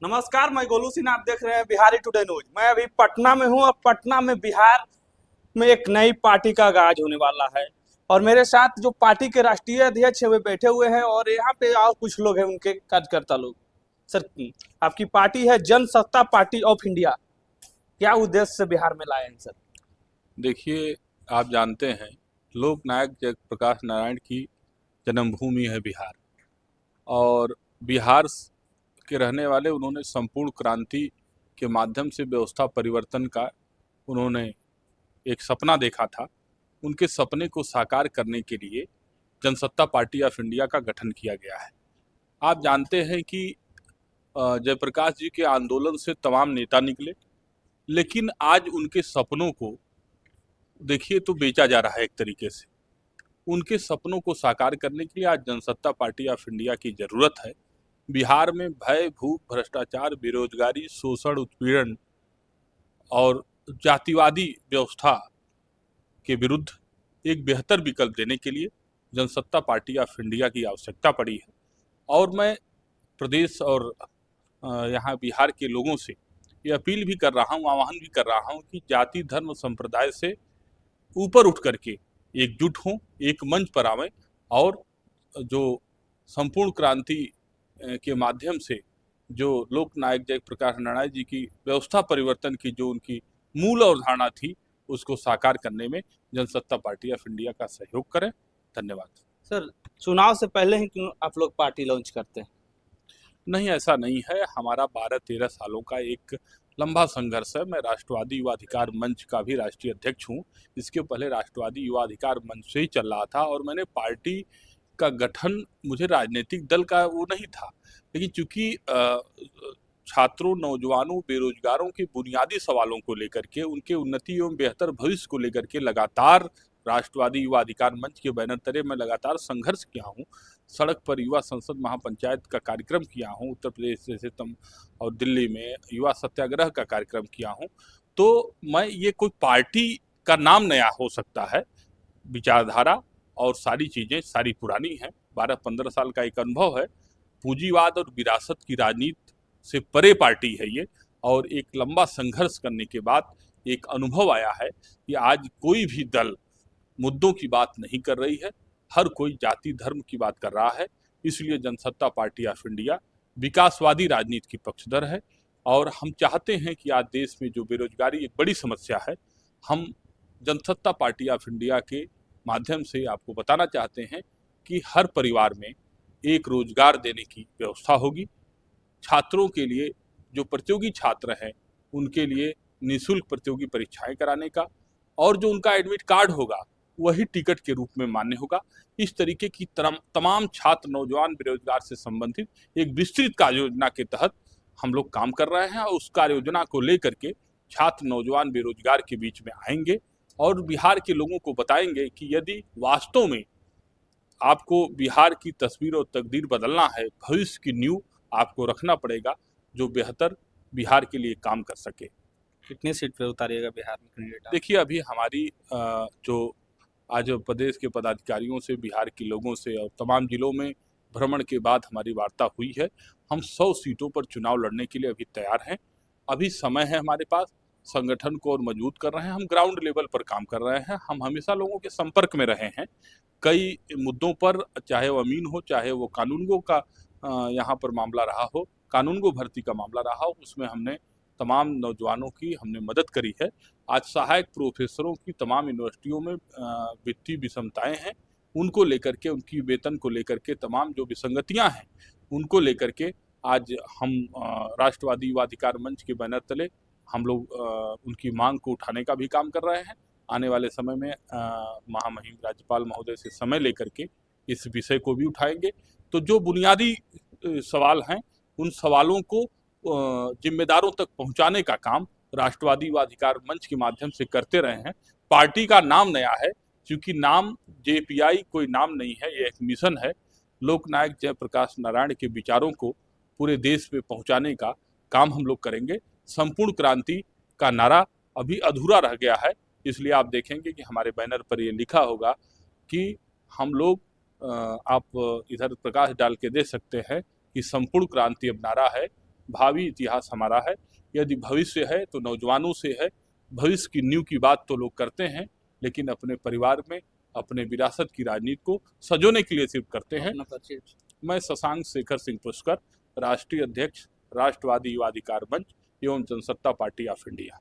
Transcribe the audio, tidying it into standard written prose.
नमस्कार, मैं गोलू सिन्हा। आप देख रहे हैं बिहारी टुडे न्यूज। मैं अभी पटना में हूँ और पटना में बिहार में एक नई पार्टी का आगाज होने वाला है। और मेरे साथ जो पार्टी के राष्ट्रीय अध्यक्ष है वे बैठे हुए हैं और यहाँ पे और कुछ लोग हैं, उनके कार्यकर्ता लोग। सर, आपकी पार्टी है जनसत्ता पार्टी ऑफ इंडिया, क्या उद्देश्य से बिहार में लाए हैं सर? देखिए, आप जानते हैं लोकनायक जयप्रकाश नारायण की जन्मभूमि है बिहार। और बिहार के रहने वाले उन्होंने संपूर्ण क्रांति के माध्यम से व्यवस्था परिवर्तन का उन्होंने एक सपना देखा था। उनके सपने को साकार करने के लिए जनसत्ता पार्टी ऑफ इंडिया का गठन किया गया है। आप जानते हैं कि जयप्रकाश जी के आंदोलन से तमाम नेता निकले, लेकिन आज उनके सपनों को देखिए तो बेचा जा रहा है एक तरीके से। उनके सपनों को साकार करने के लिए आज जनसत्ता पार्टी ऑफ इंडिया की जरूरत है। बिहार में भय, भूख, भ्रष्टाचार, बेरोजगारी, शोषण, उत्पीड़न और जातिवादी व्यवस्था के विरुद्ध एक बेहतर विकल्प देने के लिए जनसत्ता पार्टी ऑफ इंडिया की आवश्यकता पड़ी है। और मैं प्रदेश और यहाँ बिहार के लोगों से ये अपील भी कर रहा हूँ, आह्वान भी कर रहा हूँ कि जाति, धर्म, संप्रदाय से ऊपर उठ करके एकजुट हों, एक मंच पर आवें और जो संपूर्ण क्रांति के माध्यम से जो लोकनायक जयप्रकाश नारायण जी की व्यवस्था परिवर्तन की जो उनकी मूल अवधारणा थी, उसको साकार करने में जनसत्ता पार्टी ऑफ इंडिया का सहयोग करें। धन्यवाद। सर, चुनाव से पहले ही क्यों आप लोग पार्टी लॉन्च करते हैं? नहीं, ऐसा नहीं है। हमारा 12-13 सालों का एक लंबा संघर्ष है। मैं राष्ट्रवादी युवा अधिकार मंच का भी राष्ट्रीय अध्यक्ष हूँ। इसके पहले राष्ट्रवादी युवा अधिकार मंच से ही चल रहा था और मैंने पार्टी का गठन, मुझे राजनीतिक दल का वो नहीं था, लेकिन चूंकि छात्रों, नौजवानों, बेरोजगारों के बुनियादी सवालों को लेकर के, उनके उन्नति एवं बेहतर भविष्य को लेकर के लगातार राष्ट्रवादी युवा अधिकार मंच के बैनर तले मैं लगातार संघर्ष किया हूँ। सड़क पर युवा संसद महापंचायत का कार्यक्रम किया हूँ, उत्तर प्रदेश जैसे और दिल्ली में युवा सत्याग्रह का कार्यक्रम किया हूँ। तो मैं ये कोई पार्टी का नाम नया हो सकता है, विचारधारा और सारी चीज़ें सारी पुरानी हैं। 12-15 साल का एक अनुभव है। पूंजीवाद और विरासत की राजनीति से परे पार्टी है ये, और एक लंबा संघर्ष करने के बाद एक अनुभव आया है कि आज कोई भी दल मुद्दों की बात नहीं कर रही है, हर कोई जाति धर्म की बात कर रहा है। इसलिए जनसत्ता पार्टी ऑफ इंडिया विकासवादी राजनीति की पक्षधर है और हम चाहते हैं कि आज देश में जो बेरोजगारी एक बड़ी समस्या है, हम जनसत्ता पार्टी ऑफ इंडिया के माध्यम से आपको बताना चाहते हैं कि हर परिवार में एक रोजगार देने की व्यवस्था होगी। छात्रों के लिए, जो प्रतियोगी छात्र हैं, उनके लिए निःशुल्क प्रतियोगी परीक्षाएं कराने का, और जो उनका एडमिट कार्ड होगा वही टिकट के रूप में मान्य होगा। इस तरीके की तमाम छात्र, नौजवान, बेरोजगार से संबंधित एक विस्तृत कार्य योजना के तहत हम लोग काम कर रहे हैं और उस कार्य योजना को लेकर के छात्र, नौजवान, बेरोजगार के बीच में आएंगे और बिहार के लोगों को बताएंगे कि यदि वास्तव में आपको बिहार की तस्वीर और तकदीर बदलना है, भविष्य की नींव आपको रखना पड़ेगा जो बेहतर बिहार के लिए काम कर सके। कितनी सीट पे उतारिएगा बिहार में कैंडिडेट? देखिए, अभी हमारी जो आज प्रदेश के पदाधिकारियों से, बिहार के लोगों से और तमाम जिलों में भ्रमण के बाद हमारी वार्ता हुई है। हम 100 सीटों पर चुनाव लड़ने के लिए अभी तैयार हैं। अभी समय है हमारे पास, संगठन को और मजबूत कर रहे हैं, हम ग्राउंड लेवल पर काम कर रहे हैं। हम हमेशा लोगों के संपर्क में रहे हैं कई मुद्दों पर, चाहे वो अमीन हो, चाहे वो कानूनगो का यहाँ पर मामला रहा हो, कानूनगो भर्ती का मामला रहा हो, उसमें हमने तमाम नौजवानों की हमने मदद करी है। आज सहायक प्रोफेसरों की तमाम यूनिवर्सिटियों में वित्तीय विषमताएं हैं, उनको लेकर के, उनकी वेतन को लेकर के, तमाम जो विसंगतियां हैं उनको लेकर के आज हम राष्ट्रवादी युवा अधिकार मंच के बैनर तले हम लोग उनकी मांग को उठाने का भी काम कर रहे हैं। आने वाले समय में महामहिम राज्यपाल महोदय से समय लेकर के इस विषय को भी उठाएंगे। तो जो बुनियादी सवाल हैं, उन सवालों को जिम्मेदारों तक पहुंचाने का काम राष्ट्रवादी युवा अधिकार मंच के माध्यम से करते रहे हैं। पार्टी का नाम नया है, क्योंकि नाम जेपीआई कोई नाम नहीं है, ये एक मिशन है। लोकनायक जयप्रकाश नारायण के विचारों को पूरे देश में पहुंचाने का काम हम लोग करेंगे। संपूर्ण क्रांति का नारा अभी अधूरा रह गया है, इसलिए आप देखेंगे कि हमारे बैनर पर ये लिखा होगा कि हम लोग, आप इधर प्रकाश डाल के दे सकते हैं कि संपूर्ण क्रांति अब नारा है भावी इतिहास हमारा है। यदि भविष्य है तो नौजवानों से है। भविष्य की नींव की बात तो लोग करते हैं, लेकिन अपने परिवार में अपने विरासत की राजनीति को सजोने के लिए सिर्फ करते हैं। मैं शशांक शेखर सिंह पुष्कर, राष्ट्रीय अध्यक्ष, राष्ट्रवादी युवा अधिकार मंच एवं जनसत्ता पार्टी ऑफ इंडिया।